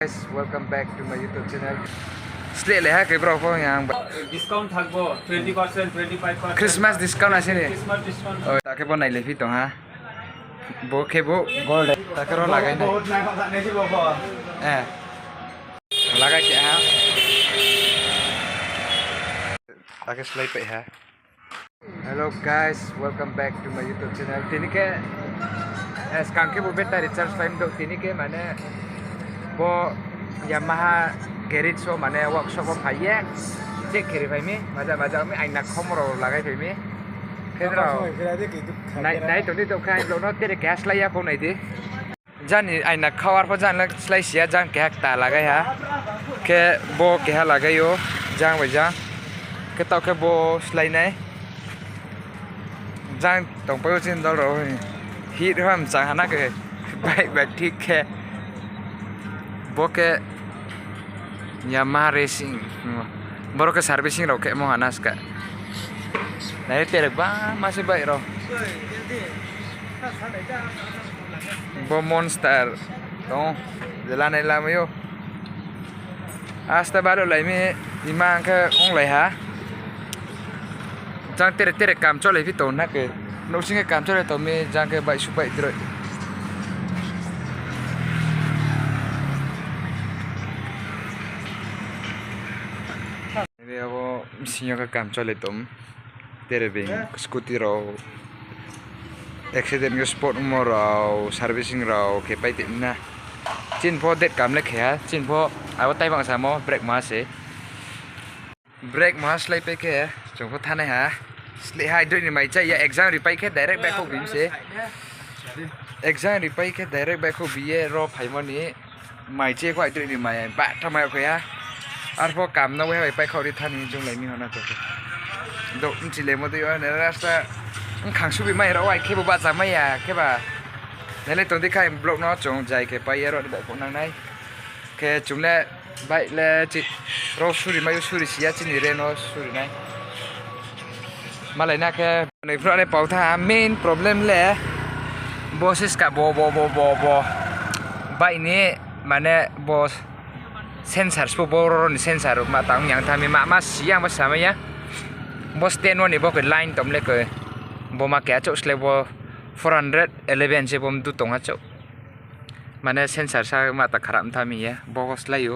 Guys, welcome back to my YouTube channel. Slate le ha ke bro ko yang discount থাকবো 20% 25% Christmas discount আছে নি Christmas discount ও তাকে বনাই le fi tong ha bo ke bo gold তাকে ro lagai na বহুত নাই কথা নেছি বব lagai ke ha তাকে slide pe ha. Hello guys, welcome back to my YouTube channel. Tini ke sekarang ke bo beta recharge time do tini ke mana bo Yamaha garage so mana workshop of paya check kiri pai mi maja mi aina khomro lagai pai mi kedra nai to ni to khai lo no tere gas laya ko nai di jani aina khawar pho jan la slai sia jang ke ta lagai ha ke bo ke ha lagai yo jang bai jang ke tau ke bo slai nai jang tong pai chin do ro hit ham chang hana ke bai thik ke bo ke Yamaha racing baru ke servicing ro kayak mau hanas kak nah itu ba masih baik ro bo monster dong jalan lama yo hasta baru lai mi imang ke ong lai ha jang tere kam cho lai phi to na ke no sing ke kam cho lai to mi jang ke bai su bai dro Ako sinyo ka kam chole tom tere bing scooty ro accident yo sport mo ro servicing ro ke pai tin na chin pho det kam le khya chin pho aw tai bang sa mo brake ma se brake ma slai pe ke chong pho thanai ha slai hai doi ni mai chai ya exam ri pai ke direct back ko bim se exam ri pai ke direct back ko bi ye ro phai mo ni mai che ko ai doi ni mai ba thamai ko ya আর পো কাম না বই পাই খাওরি থানি জং লাইনি হনা তো দ চিলে মতো ইয়া নে রাস্তা খাংসু বি মাই রা ওয়াই কেবো বা জামাই ya কেবা নেলে তো দেখাই ব্লক ন জং যাই কে পাই র দে কো নাং নাই কে চুমলে বাই লে চি র সুরি মাই সুরি সিয়া চিনি রে ন সুরি নাই মালাই না কে nei ফ্রা নে পাউ থা মেইন প্রবলেম লে বসিস কা bo বাই নে মানে বস sensor spoboro ni sensor ma tang yang thami ma siang ba samaya bo stand one ni bo ke line tom le ke bo ma ke chok sle bo 411 je bom du tong ha chok mane sensor sa ma ta kharam thami ya bo slai yo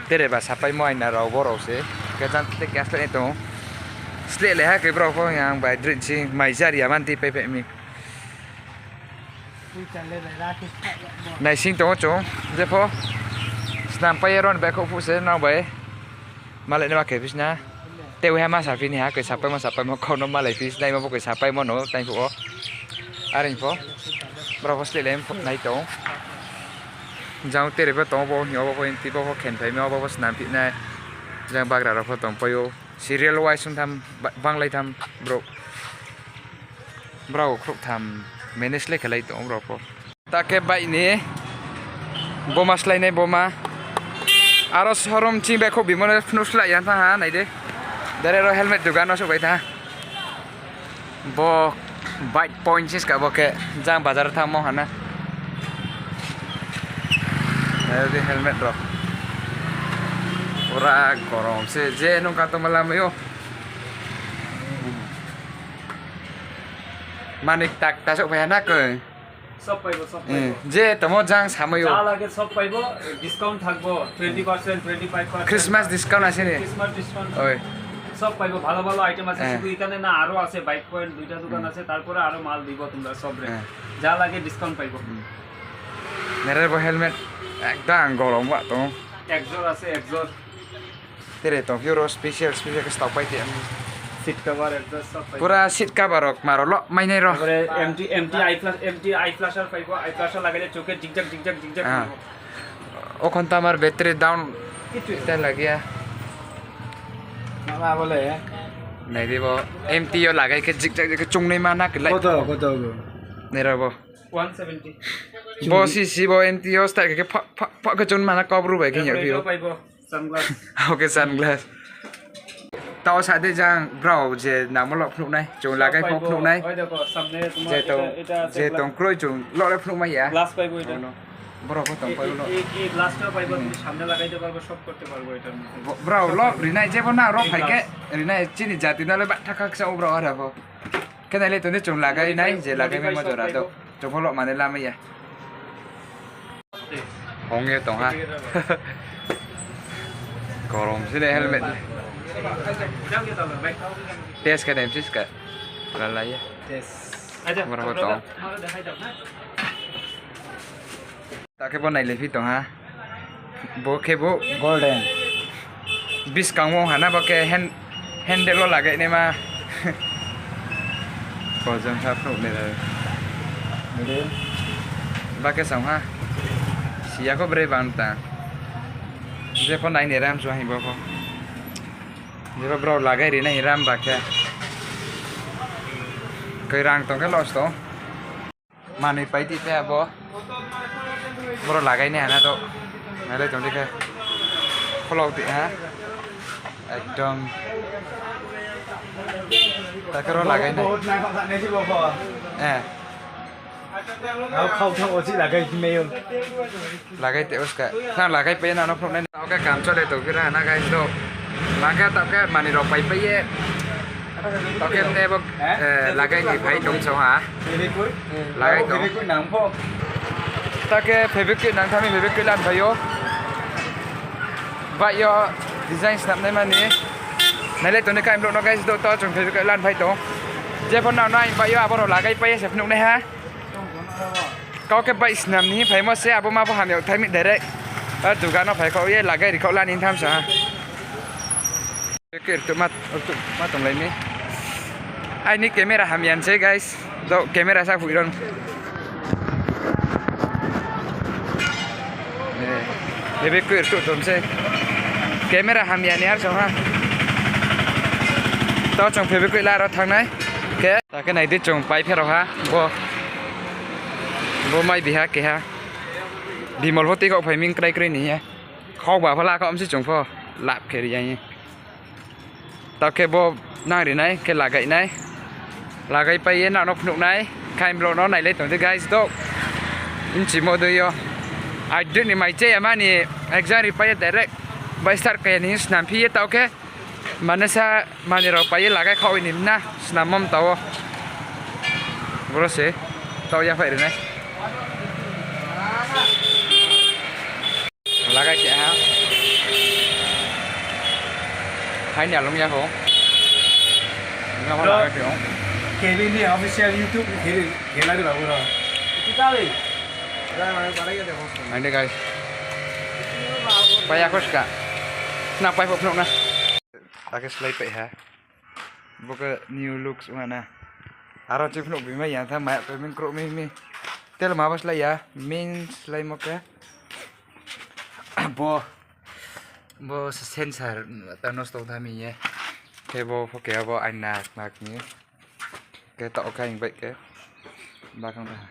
tere ba sapai mo ai na ro bo ro se ke jan te gas le to sle le ha ke bro ko yang ba drin chi mai jari ya man ti pe mi nai sing to chong je pho sampai ron back up se na bai malai ne ma ke bis na teu ha ma sa fi ni ha ke sapai mo ko no malai fi dai ma bo ke sapai mo no tai fu o arin fo bro fo le lem nai to jang tere ba to bo nyo bo in ti bo khen phai mo bo snam pi na jang bagra ro pho tong payo serial wise sum tham bang lai tham bro khruk tham manage le khalai to bro pho ta ke bai ni bo maslai nei bo ma aro showroom ching be khobi mone nusla yan tha ha nai de dare ro helmet dugan no sobai tha bo bike point sis ka bo ke jang bazar tha mo hana de helmet ro ora korom se je no ka to malam yo manik tak ta sok phai na ke সব পাইবো সব পাইবো যে তমো জাং সাময়ো যা লাগে সব পাইবো ডিসকাউন্ট থাকবো 20% 25% ক্রিসমাস ডিসকাউন্ট আছে নি ক্রিসমাস ডিসকাউন্ট ওই সব পাইবো ভালো ভালো আইটেম আছে শুধু এখানে না আরো আছে বাইক পয়েন্ট দুইটা দোকান আছে তারপরে আরো মাল দিব তোমরা সব রে যা লাগে ডিসকাউন্ট পাইবো নেরে বো হেলমেট একদম গরম বা তো একজোর আছে একজোর তেরে তো হিরো স্পেশাল কে স্টক পাইতে সিট কভার একজোর সব পাইবো পুরা সিট কভার মারো ল মাইনাই র তারপরে এমটি আই ফ্ল্যাশার পাইবো আই ফ্ল্যাশার লাগাইলে চোখে জিগজাগ ওখান তো আমার ব্যাটারি ডাউন কিছু এটা লাগিয়া মামা বলে নাই দিব এমটি ও লাগাই কে জিগজাগ চুংnei মা না কে লাই কত নেরা বো 170 বো সি বো এমটি ও স্টার কে ফ কে চুন মানা কবরু বাই কে ইউ পাইবো সানগ্লাস ওকে sunglass tao sa de jang bro je namolok phnu nai chung lagai phok phnu nai ওই দেখো সামনে তোমার je tong এটা আছে je tong kroi chung lo le phnu mai ya glass পাইবো এটা বড় ফটো পাইব না এই গ্লাসটা পাইব তুমি সামনে লাগাইতে পারবে সব করতে পারবো এটার মধ্যে ব্রাও ল রিনাই যেব না র ফাইকে রিনাই চিনি জাতি নালে বা টাকা কসা ব্রাও আর হবো কেনালে তো নে চং লাগাই নাই যে লাগাই মে মজরা তো চং ফলো মানে লামাইয়া হংগে তো হা গরম সিলে helmet test ka dem sis ka lalai ya টেস আচ্ছা বড় ফটো আমারে দেখাই দাও না তাকে বনাই লেফি তো হা bo ke bo golden bis kangmo hana ba ke handle lo lagai ne ma ko jang thap no ne la de ba ke sang ha sia ko bre banta je pon nai ne ram so hi bo ko je ba bro lagai ri nai ram ba ke kai rang tong ke los to mani pai ti pe bo bro lagai ne hana to này đây chúng đi kìa follow tị hả একদম তাকে লাগাই নাই không không oxy là gây mail lagai te uska na lagai pe na no problem na oke kam cho de to kira na guys to lagai ta ke mani ro pai pe ye to ke ne bo lagai ki phai dong so ha lagai to ta ke fabric nang thami fabric lan bhayo vậy yo design snap này mà ní này lấy tụi này cái nó cái đồ to trong thời cái lan phải tổ giờ phần nào này vậy yo bao là cái bay sẽ nụ này ha có cái bay snap ní phải mất xe abo mà phải hàm nhiều thay mình để đấy tụi cái nó phải có cái là cái thì có lan in tham sao cái tụi mắt tổng lấy mi ai ní camera hàm nhận xe guys đâu camera sao phụ luôn Bebek ku itu tuh sih, kamera hamian ya soalnya. Tao trong bebek ku lah thang này, cái này thì trong bay phải rồi ha, bo mai bị ha kìa, đi một phút tí cậu phải mình cái này nhỉ, không bảo phải là cậu sẽ trong phô, lạp cái gì vậy? Tao cái bo năng đi này, cái là cái bay nào nó nụ này, cái nó này lấy tổng cái guys đó, in chỉ một đôi yo. I didn't my jay amani exam pay direct by start kaya ni snam phi tao ke manasa mani ro pay lagai khoi ni na snam mom tao bro se tao ya phải này lagai kya ha hai nhà luôn nha không nghe phải lagai không Kevin đi official YouTube thì lại được rồi kita đi Ini guys, payah kos kak, kenapa pop nuk na? Pakai slide pe ha, buka new looks mana? Arah cip nuk bima yang tham mak pe min krok mi, tel ma pas slide ya, min slide mok ya, bo sensor tanos tong thami ya, ke bo pakai bo anak ni, ke tak okai yang baik ke, belakang dah,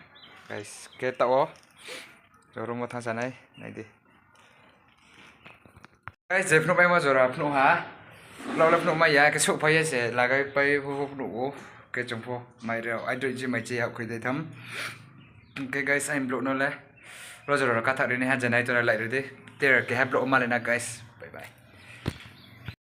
guys, ke tak oh. Rồi một thằng sàn này đi cái dẹp nó bay mà rồi là nó hả lâu lắm nó mày cái số phải sẽ là cái bay hộp đủ cái trong phố mày rồi ai đợi gì mày chỉ học cái đấy thấm cái guys anh block nó lấy rồi rồi cả thằng này hắn giờ này tôi lại rồi đi tiếp cái hấp lộ mà lên guys bye bye